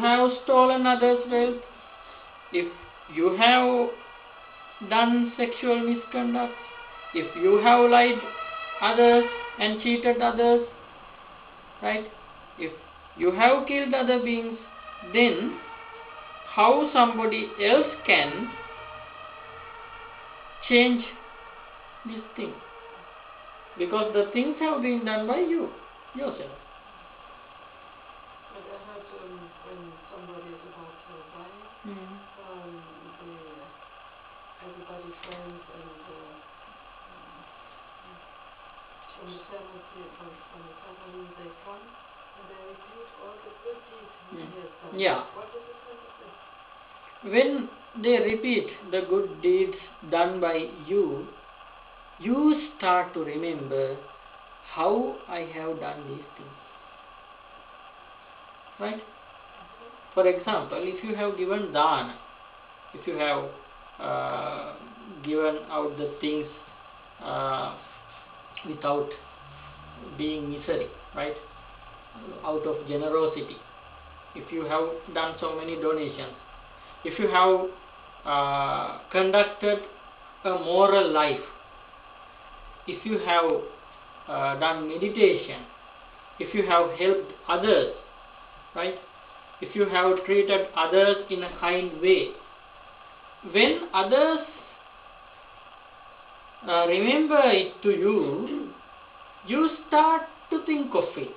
have stolen others' wealth, if you have done sexual misconduct, if you have lied others and cheated others, right? If you have killed other beings, then how somebody else can change this thing? Because the things have been done by you, yourself. But I heard when somebody is about to die, everybody friends and from the family they come and they repeat all the good deeds he has done. Yeah. What is the sense of this? When they repeat the good deeds done by you, you start to remember how I have done these things. Right? For example, if you have given dana, if you have given out the things without being misery, right? Out of generosity, if you have done so many donations, if you have conducted a moral life, if you have done meditation, if you have helped others, right? If you have treated others in a kind way, when others remember it to you, you start to think of it.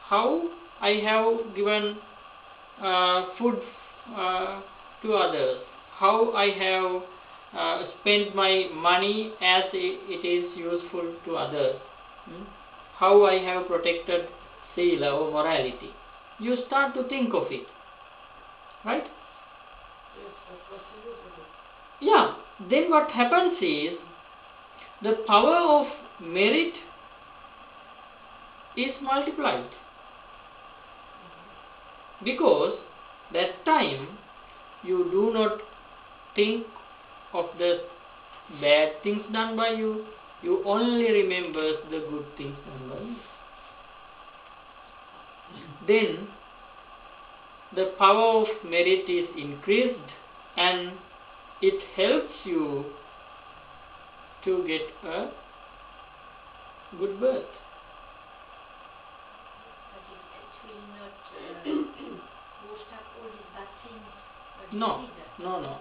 How I have given food to others, how I have spent my money as it is useful to others, how I have protected sila or morality. You start to think of it, right? Yes, but what's the use of it? Yeah, then what happens is the power of merit is multiplied, because that time you do not think of the bad things done by you, you only remember the good things done by you. Then the power of merit is increased and it helps you to get a good birth. But it's actually not washed up all these bad things. But you No, see that. no.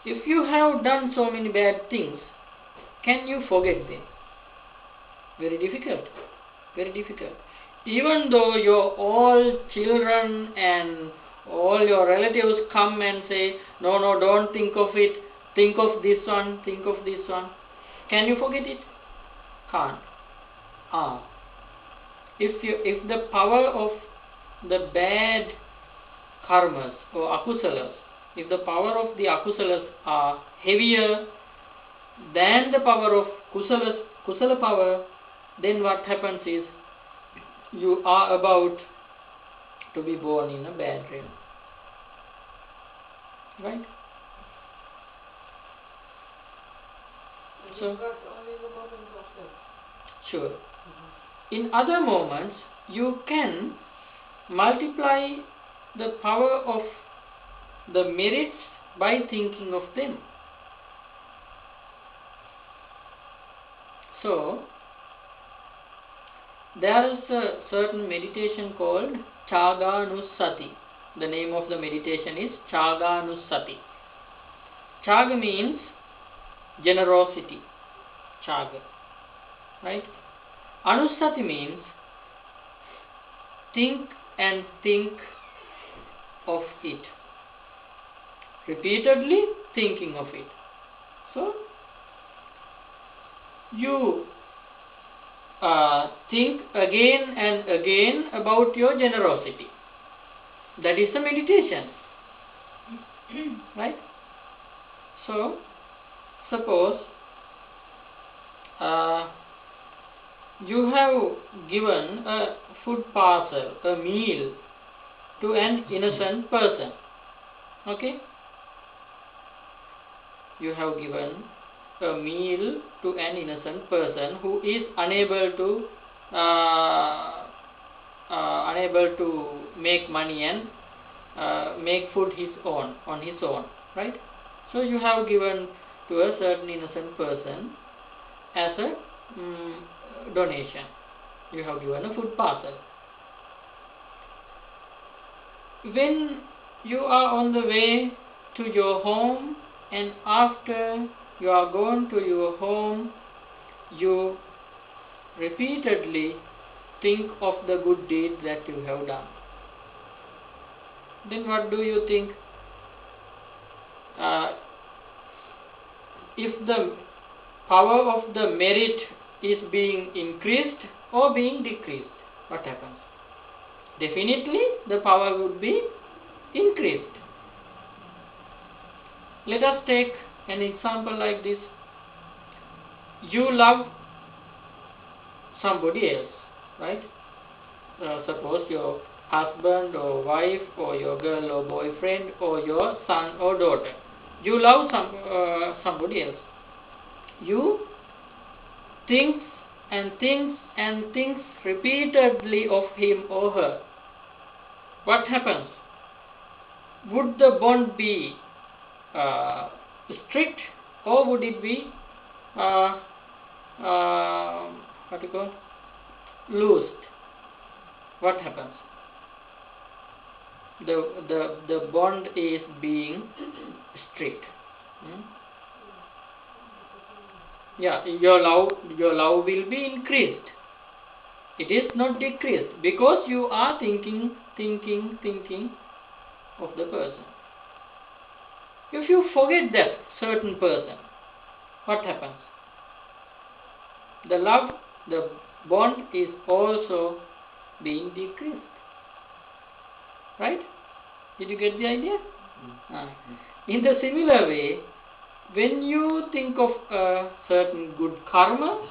If you have done so many bad things, can you forget them? Very difficult. Very difficult. Even though your all children and all your relatives come and say, no, don't think of it, think of this one, think of this one. Can you forget it? Can't. If the power of the bad karmas or akusalas, if the power of the akusalas are heavier than the power of kusala power, then what happens is you are about to be born in a bad realm. Right? And So, this works only in the moment of death. sure. In other moments, you can multiply the power of the merits by thinking of them. So, there is a certain meditation called Chaganussati. The name of the meditation is Chaganussati. Chaga means generosity. Chaga. Right? Anussati means think and think of it. Repeatedly thinking of it. So, you think again and again about your generosity. That is a meditation. Right? So, suppose you have given a food parcel, a meal to an innocent person. Okay? You have given a meal to an innocent person who is unable to unable to make money and make food on his own, right? So you have given to a certain innocent person as a donation. You have given a food parcel. When you are on the way to your home, and after you are gone to your home, you repeatedly think of the good deed that you have done. Then what do you think? If the power of the merit is being increased or being decreased, what happens? Definitely the power would be increased. Let us take an example like this. You love somebody else, right? Suppose your husband or wife or your girl or boyfriend or your son or daughter. You love somebody else. You think and thinks repeatedly of him or her. What happens? Would the bond be strict, or would it be loosed? What happens? The bond is being strict. Yeah, your love will be increased. It is not decreased, because you are thinking of the person. If you forget that certain person, what happens? The bond is also being decreased. Right? Did you get the idea? In the similar way, when you think of a certain good karma,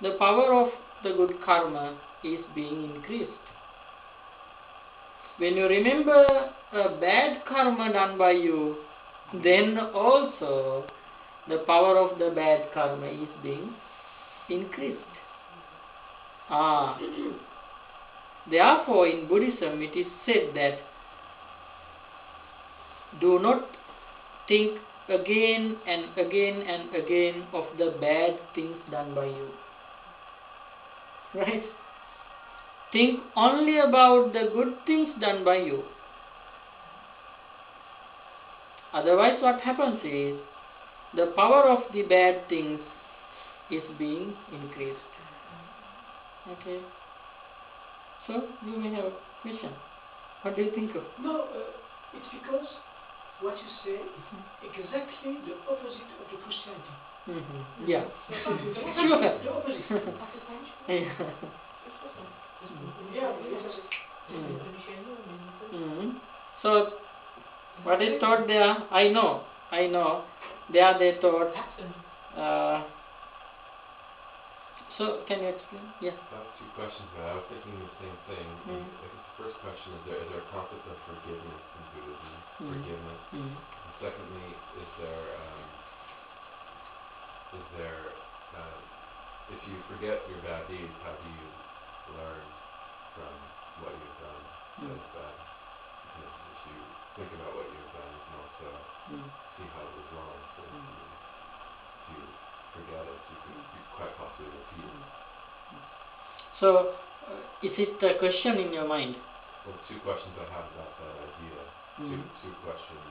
the power of the good karma is being increased. When you remember a bad karma done by you, then also the power of the bad karma is being increased. Therefore, in Buddhism it is said that do not think again and again of the bad things done by you. Right? Think only about the good things done by you. Otherwise, what happens is the power of the bad things is being increased. Okay. So you may have a question. What do you think of? No, it's because what you say is exactly the opposite of the Christianity. Yeah. Sure. The opposite. So what is taught there? I know. There they taught. So can you explain? Yeah. I have two questions, but I was thinking the same thing. I guess the first question is there a concept of forgiveness in Buddhism? Forgiveness. And secondly, is there if you forget your bad deeds, how do you learn from what you've done that is bad? Because if you think about what you've done, you can also see how it was wrong. So if you forget it, you could quite possibly repeat it. So, is it a question in your mind? Well, two questions I have about that idea. Two questions.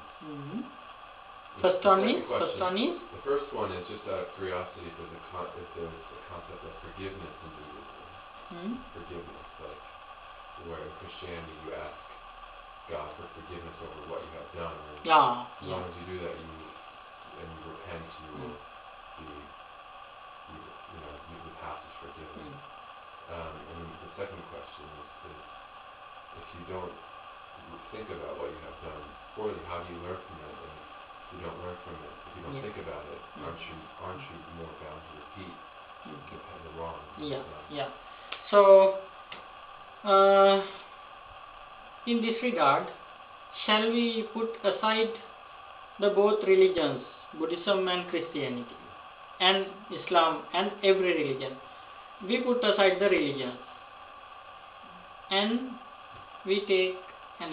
First one is? The first one is just out of curiosity if there's a concept of forgiveness in Buddhism. Forgiveness, like where in Christianity you ask God for forgiveness over what you have done. And as long as you do that, you repent, you will be, the past is forgiven. And the second question is if you don't think about what you have done poorly, how do you learn from it? And if you don't learn from it, if you don't think about it, aren't you more bound to repeat the wrong? Yeah. So, in this regard, shall we put aside the both religions, Buddhism and Christianity, and Islam and every religion? We put aside the religion. and we take